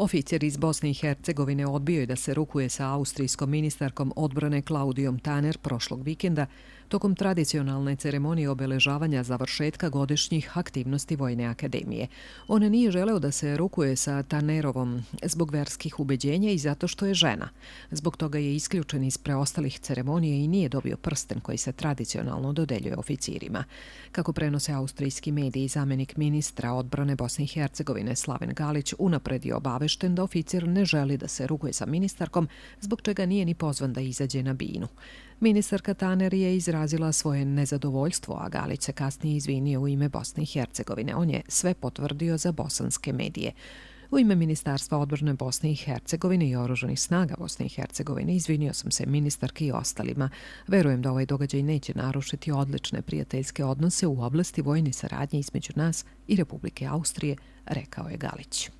Oficir iz Bosne i Hercegovine odbio je da se rukuje sa austrijskom ministarkom odbrane Klaudijom Taner prošlog vikenda tokom tradicionalne ceremonije obeležavanja završetka godišnjih aktivnosti Vojne akademije. On nije želeo da se rukuje sa Tanerovom zbog verskih ubeđenja i zato što je žena. Zbog toga je isključen iz preostalih ceremonija i nije dobio prsten koji se tradicionalno dodeljuje oficirima. Kako prenose austrijski mediji, zamenik ministra odbrane Bosne i Hercegovine Slaven Galić unapred je obavešten da oficir ne želi da se rukuje sa ministarkom, zbog čega nije ni pozvan da izađe na binu. Ministarka Taner je izrazila svoje nezadovoljstvo, a Galić se kasnije izvinio u ime Bosne i Hercegovine. On je sve potvrdio za bosanske medije. U ime Ministarstva odbrane Bosne i Hercegovine i Oružanih snaga Bosne i Hercegovine izvinio sam se ministarki i ostalima. Verujem da ovaj događaj neće narušiti odlične prijateljske odnose u oblasti vojne saradnje između nas i Republike Austrije, rekao je Galić.